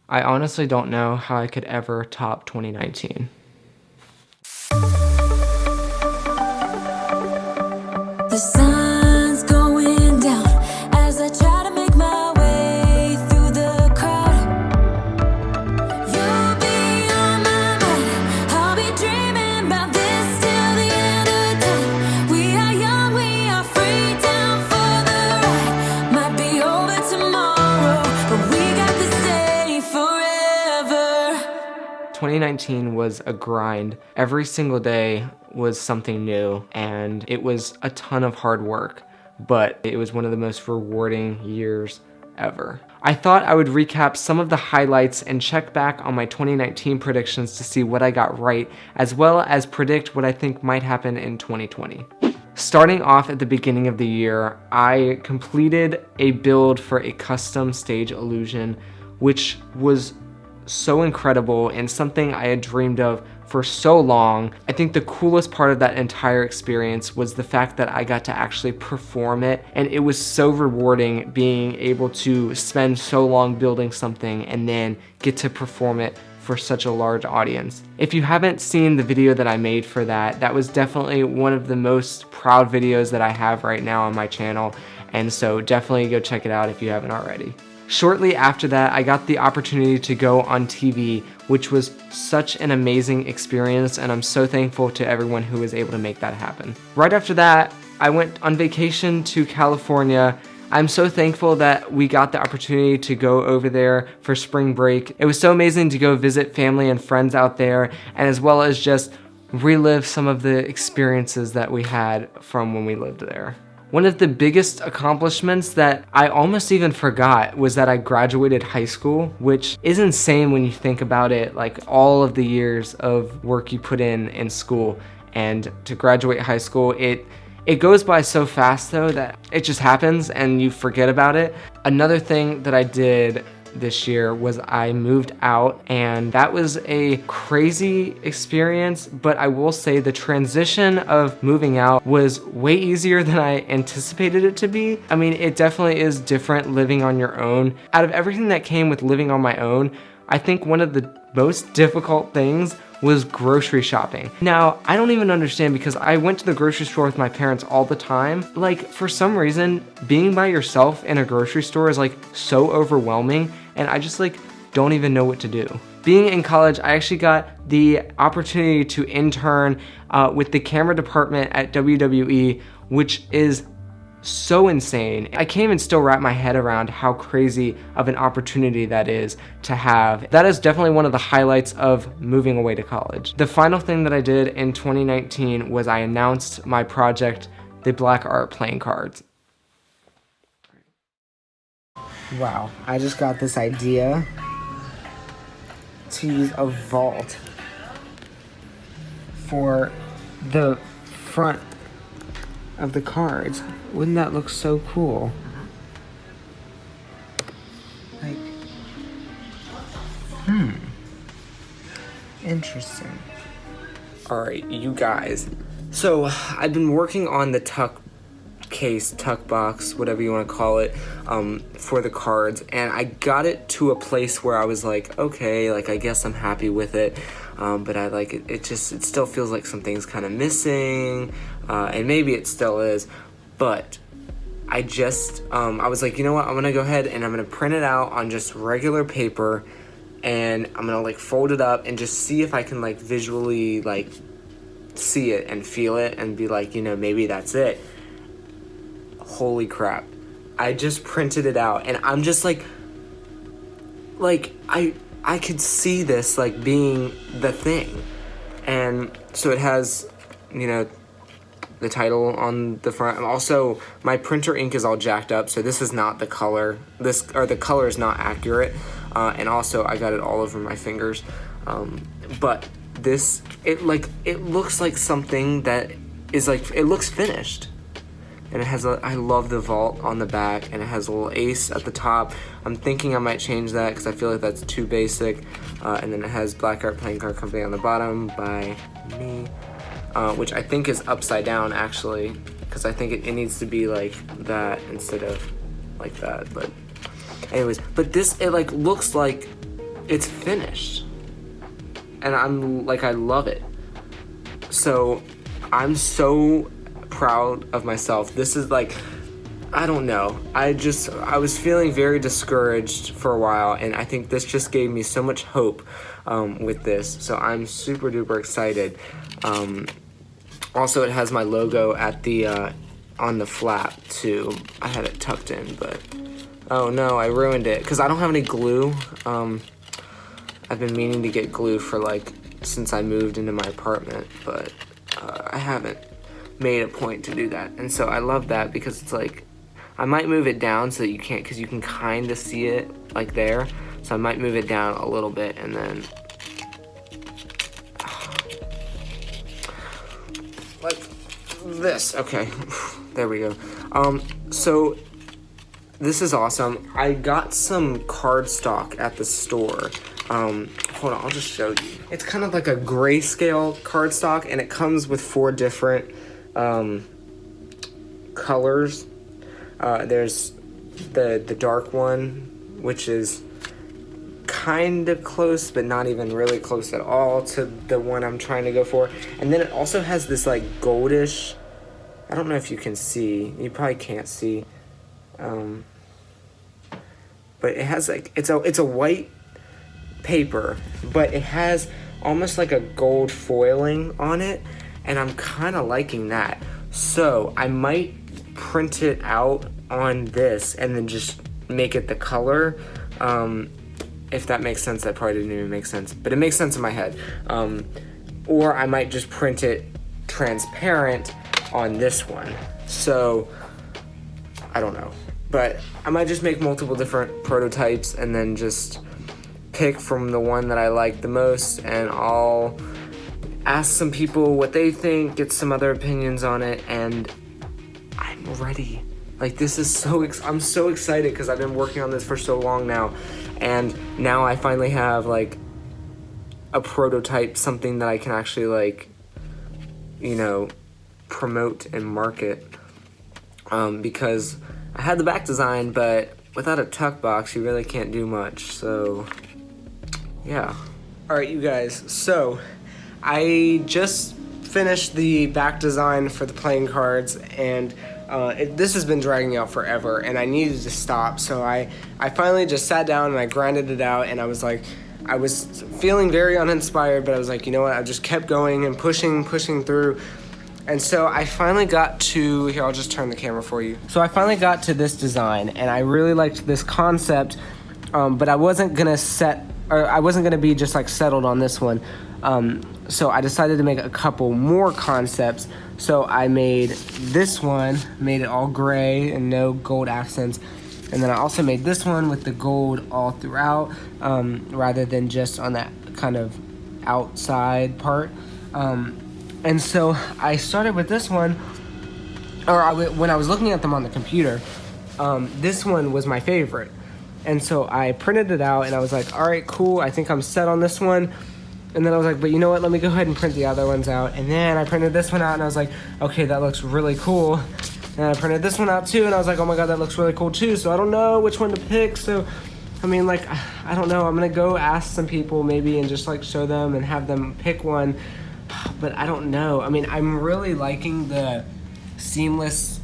I honestly don't know how I could ever top 2019. The sun's going down as I try to make my way through the crowd. You'll be on my mind, I'll be dreaming about this till the end of time. We are young, we are free, down for the ride. Might be over tomorrow, but we got to stay forever. 2019 was a grind. Every single day was something new, and it was a ton of hard work, but it was one of the most rewarding years ever. I thought I would recap some of the highlights and check back on my 2019 predictions to see what I got right, as well as predict what I think might happen in 2020. Starting off at the beginning of the year, I completed a build for a custom stage illusion, which was so incredible and something I had dreamed of for so long. I think the coolest part of that entire experience was the fact that I got to actually perform it, and it was so rewarding being able to spend so long building something and then get to perform it for such a large audience. If you haven't seen the video that I made for that, that was definitely one of the most proud videos that I have right now on my channel, and so definitely go check it out if you haven't already. Shortly after that, I got the opportunity to go on TV, which was such an amazing experience, and I'm so thankful to everyone who was able to make that happen. Right after that, I went on vacation to California. I'm so thankful that we got the opportunity to go over there for spring break. It was so amazing to go visit family and friends out there, and as well as just relive some of the experiences that we had from when we lived there. One of the biggest accomplishments that I almost even forgot was that I graduated high school, which is insane when you think about it, like all of the years of work you put in school. And to graduate high school, it goes by so fast though that it just happens and you forget about it. Another thing that I did this year was I moved out, and that was a crazy experience, but I will say the transition of moving out was way easier than I anticipated it to be. I mean, it definitely is different living on your own. Out of everything that came with living on my own, I think one of the most difficult things was grocery shopping. Now, I don't even understand, because I went to the grocery store with my parents all the time. Like, for some reason, being by yourself in a grocery store is like so overwhelming, and I just like don't even know what to do. Being in college, I actually got the opportunity to intern with the camera department at WWE, which is so insane. I can't even still wrap my head around how crazy of an opportunity that is to have. That is definitely one of the highlights of moving away to college. The final thing that I did in 2019 was I announced my project, the Black Art Playing Cards. Wow, I just got this idea to use a vault for the front of the cards. Wouldn't that look so cool? Like, interesting. All right, you guys. So I've been working on the tuck box, whatever you want to call it, for the cards, and I got it to a place where I was like, okay, like I guess I'm happy with it, but I like it. It still feels like something's kind of missing, and maybe it still is, but I was like, you know what? I'm gonna go ahead and I'm gonna print it out on just regular paper, and I'm gonna like fold it up and just see if I can like visually like see it and feel it and be like, you know, maybe that's it. Holy crap. I just printed it out, and I'm just like I could see this like being the thing. And so it has, you know, the title on the front. Also, my printer ink is all jacked up, so this is not the color. The color is not accurate. And also I got it all over my fingers. But this, it looks like something that is like, it looks finished. And it has I love the vault on the back, and it has a little ace at the top. I'm thinking I might change that because I feel like that's too basic. And then it has Black Art Playing Card Company on the bottom by me, which I think is upside down actually, because I think it needs to be like that instead of like that. But anyways, but this, it like looks like it's finished. And I love it. So I'm so proud of myself. This is like, I don't know. I was feeling very discouraged for a while, and I think this just gave me so much hope with this. So I'm super duper excited. Also, it has my logo at the on the flap too. I had it tucked in, but oh no, I ruined it because I don't have any glue. I've been meaning to get glue for like since I moved into my apartment, but I haven't made a point to do that. And so I love that because it's like, I might move it down so that you can't, because you can kind of see it like there. So I might move it down a little bit and then like this. Okay, there we go. So this is awesome. I got some cardstock at the store. Hold on, I'll just show you. It's kind of like a grayscale cardstock, and it comes with 4 different colors. There's the dark one, which is kind of close, but not even really close at all to the one I'm trying to go for. And then it also has this like goldish, I don't know if you can see, you probably can't see, but it has like, it's a white paper, but it has almost like a gold foiling on it, and I'm kind of liking that. So I might print it out on this and then just make it the color. If that makes sense. That probably didn't even make sense, but it makes sense in my head. Or I might just print it transparent on this one. So I don't know, but I might just make multiple different prototypes and then just pick from the one that I like the most, and I'll ask some people what they think, get some other opinions on it, and I'm ready. Like, this is I'm so excited because I've been working on this for so long now, and now I finally have like a prototype, something that I can actually like, you know, promote and market, because I had the back design, but without a tuck box you really can't do much. So yeah. Alright, you guys, so I just finished the back design for the playing cards, and this has been dragging out forever, and I needed to stop. So I finally just sat down and I grinded it out, and I was like, I was feeling very uninspired, but I was like, you know what, I just kept going and pushing through. And so I finally got to, here, I'll just turn the camera for you. So I finally got to this design, and I really liked this concept, but I wasn't gonna be just like settled on this one. So I decided to make a couple more concepts. So I made this one, made it all gray and no gold accents. And then I also made this one with the gold all throughout, rather than just on that kind of outside part. And so I started with this one, when I was looking at them on the computer, this one was my favorite. And so I printed it out and I was like, all right, cool, I think I'm set on this one. And then I was like, but you know what, let me go ahead and print the other ones out. And then I printed this one out and I was like, okay, that looks really cool. And I printed this one out too, and I was like, oh my god, that looks really cool too. So I don't know which one to pick. So, I mean, like, I don't know. I'm gonna go ask some people maybe and just like show them and have them pick one. But I don't know. I mean, I'm really liking the seamless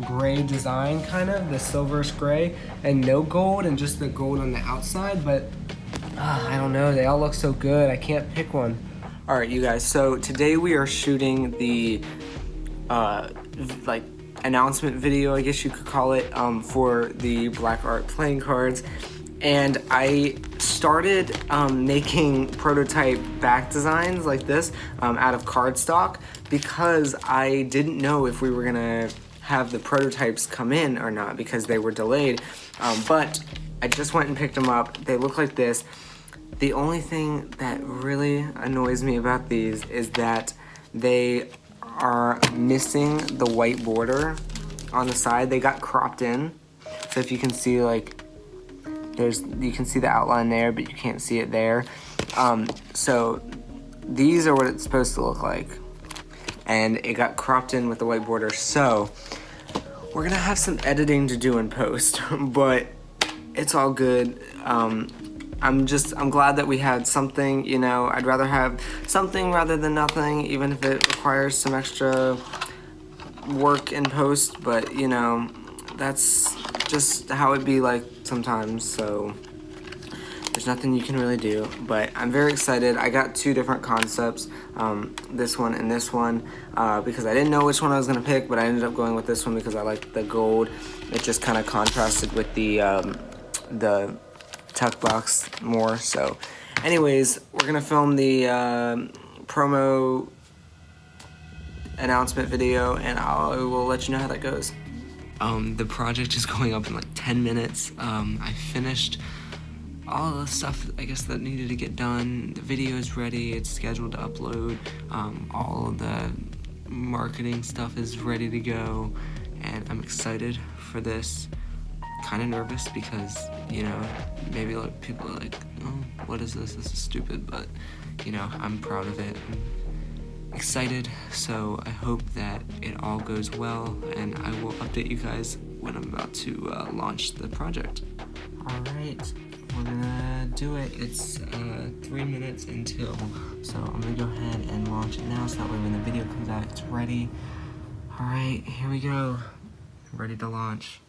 gray design, kind of the silverish gray, and no gold, and just the gold on the outside. But I don't know. They all look so good. I can't pick one. All right, you guys. So today we are shooting the like announcement video, I guess you could call it, for the Black Art playing cards. And I started making prototype back designs like this out of cardstock, because I didn't know if we were gonna have the prototypes come in or not, because they were delayed. But I just went and picked them up. They look like this. The only thing that really annoys me about these is that they are missing the white border on the side. They got cropped in. So if you can see, like, you can see the outline there, but you can't see it there. So these are what it's supposed to look like. And it got cropped in with the white border. So we're gonna have some editing to do in post, but it's all good. I'm glad that we had something, you know. I'd rather have something rather than nothing, even if it requires some extra work in post, but you know, that's just how it'd be like sometimes, so there's nothing you can really do. But I'm very excited. I got two different concepts, this one and this one, because I didn't know which one I was gonna pick, but I ended up going with this one because I liked the gold. It just kind of contrasted with the tuck box more. So anyways, we're gonna film the promo announcement video, and I will let you know how that goes. The project is going up in like 10 minutes. I finished all the stuff, I guess, that needed to get done. The video is ready, it's scheduled to upload. All of the marketing stuff is ready to go, and I'm excited for this. Kind of nervous because, you know, maybe like people are like, oh, what is this? This is stupid, but, you know, I'm proud of it. I'm excited, so I hope that it all goes well, and I will update you guys when I'm about to launch the project. Alright, we're gonna do it. It's 3 minutes until, so I'm gonna go ahead and launch it now, so that way when the video comes out, it's ready. Alright, here we go. Ready to launch.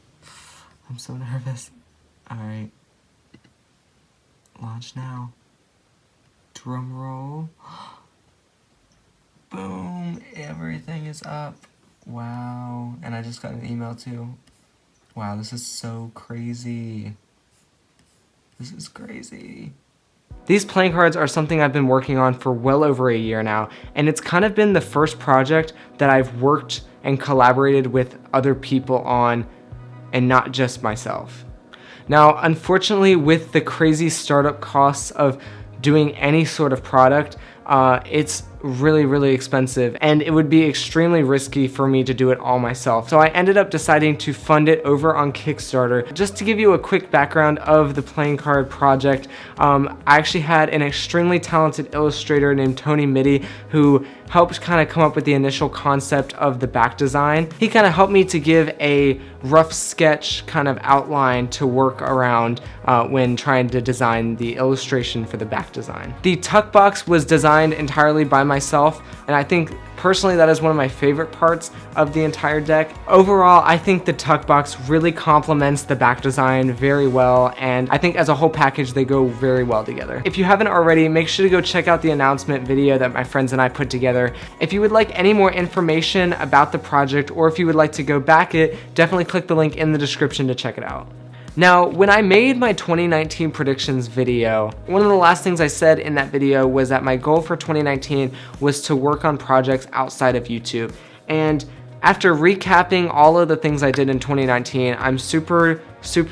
I'm so nervous. Alright. Launch now. Drum roll. Boom! Everything is up. Wow. And I just got an email too. Wow, this is so crazy. This is crazy. These playing cards are something I've been working on for well over a year now, and it's kind of been the first project that I've worked and collaborated with other people on, and not just myself. Now, unfortunately, with the crazy startup costs of doing any sort of product, it's really expensive, and it would be extremely risky for me to do it all myself. So I ended up deciding to fund it over on Kickstarter. Just to give you a quick background of the playing card project, I actually had an extremely talented illustrator named Tony Mitty who helped kind of come up with the initial concept of the back design. He kind of helped me to give a rough sketch kind of outline to work around when trying to design the illustration for the back design. The tuck box was designed entirely by myself, and I think personally that is one of my favorite parts of the entire deck. Overall, I think the tuck box really complements the back design very well, and I think as a whole package they go very well together. If you haven't already, make sure to go check out the announcement video that my friends and I put together. If you would like any more information about the project, or if you would like to go back it, definitely click the link in the description to check it out. Now, when I made my 2019 predictions video, one of the last things I said in that video was that my goal for 2019 was to work on projects outside of YouTube. And after recapping all of the things I did in 2019, I'm super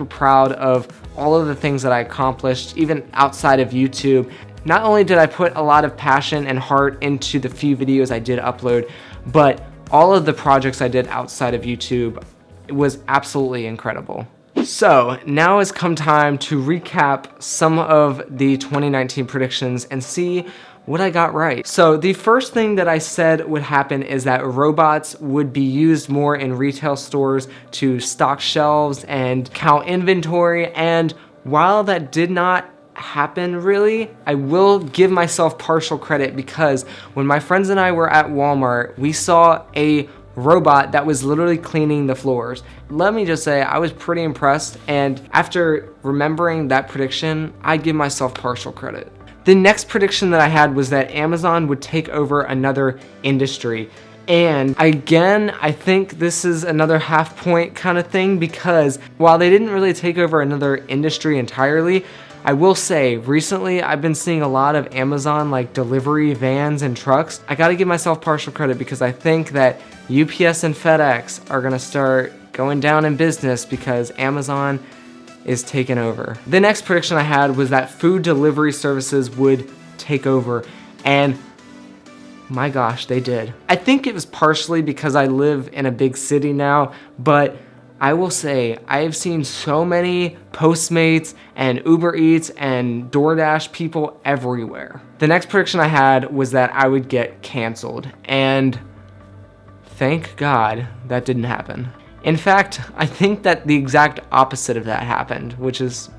proud of all of the things that I accomplished, even outside of YouTube. Not only did I put a lot of passion and heart into the few videos I did upload, but all of the projects I did outside of YouTube, it was absolutely incredible. So now has come time to recap some of the 2019 predictions and see what I got right. So the first thing that I said would happen is that robots would be used more in retail stores to stock shelves and count inventory, and while that did not happen really, I will give myself partial credit, because when my friends and I were at Walmart, we saw a robot that was literally cleaning the floors. Let me just say, I was pretty impressed, and after remembering that prediction, I give myself partial credit. The next prediction that I had was that Amazon would take over another industry. And again, I think this is another half point kind of thing, because while they didn't really take over another industry entirely, I will say recently I've been seeing a lot of Amazon like delivery vans and trucks. I gotta give myself partial credit, because I think that UPS and FedEx are gonna start going down in business because Amazon is taking over. The next prediction I had was that food delivery services would take over, and my gosh, they did. I think it was partially because I live in a big city now, but I will say I have seen so many Postmates and Uber Eats and DoorDash people everywhere. The next prediction I had was that I would get canceled, and thank God that didn't happen. In fact, I think that the exact opposite of that happened, which is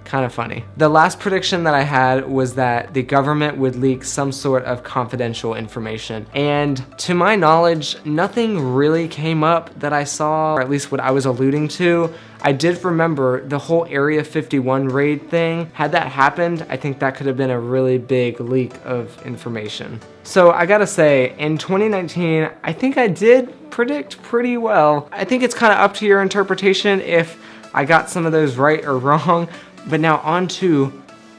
kind of funny. The last prediction that I had was that the government would leak some sort of confidential information. And to my knowledge, nothing really came up that I saw, or at least what I was alluding to. I did remember the whole Area 51 raid thing. Had that happened, I think that could have been a really big leak of information. So I gotta say, in 2019, I think I did predict pretty well. I think it's kind of up to your interpretation if I got some of those right or wrong. But now on to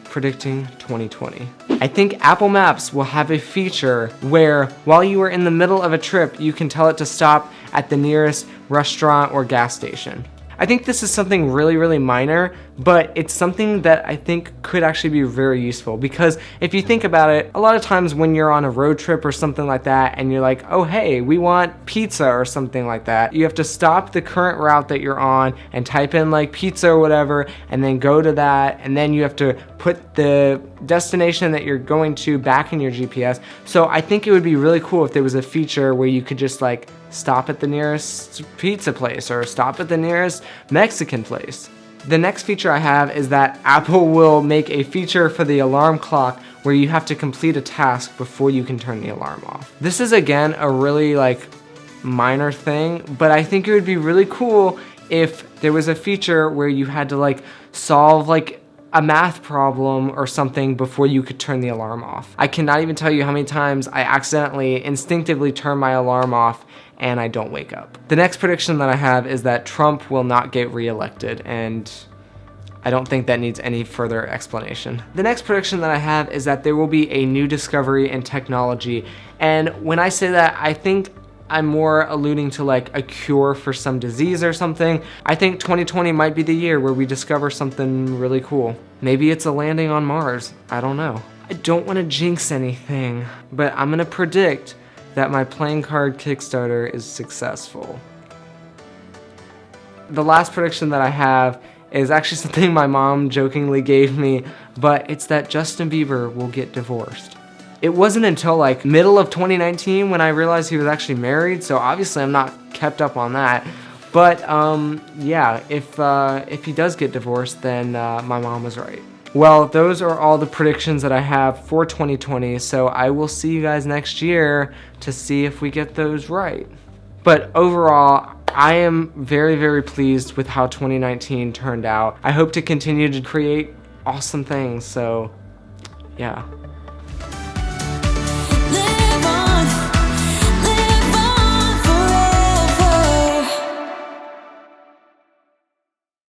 predicting 2020. I think Apple Maps will have a feature where while you are in the middle of a trip, you can tell it to stop at the nearest restaurant or gas station. I think this is something really, really minor, but it's something that I think could actually be very useful, because if you think about it, a lot of times when you're on a road trip or something like that and you're like, oh hey, we want pizza or something like that, you have to stop the current route that you're on and type in like pizza or whatever, and then go to that, and then you have to put the destination that you're going to back in your GPS. So I think it would be really cool if there was a feature where you could just like stop at the nearest pizza place or stop at the nearest Mexican place. The next feature I have is that Apple will make a feature for the alarm clock where you have to complete a task before you can turn the alarm off. This is again a really like minor thing, but I think it would be really cool if there was a feature where you had to like solve like a math problem or something before you could turn the alarm off. I cannot even tell you how many times I accidentally instinctively turn my alarm off and I don't wake up. The next prediction that I have is that Trump will not get reelected, and I don't think that needs any further explanation. The next prediction that I have is that there will be a new discovery in technology, and when I say that, I think I'm more alluding to like a cure for some disease or something. I think 2020 might be the year where we discover something really cool. Maybe it's a landing on Mars, I don't know. I don't want to jinx anything, but I'm gonna predict that my playing card Kickstarter is successful. The last prediction that I have is actually something my mom jokingly gave me, but it's that Justin Bieber will get divorced. It wasn't until like middle of 2019 when I realized he was actually married, so obviously I'm not kept up on that. But yeah, if he does get divorced, then my mom was right. Well, those are all the predictions that I have for 2020, so I will see you guys next year to see if we get those right. But overall, I am very, very pleased with how 2019 turned out. I hope to continue to create awesome things, so yeah.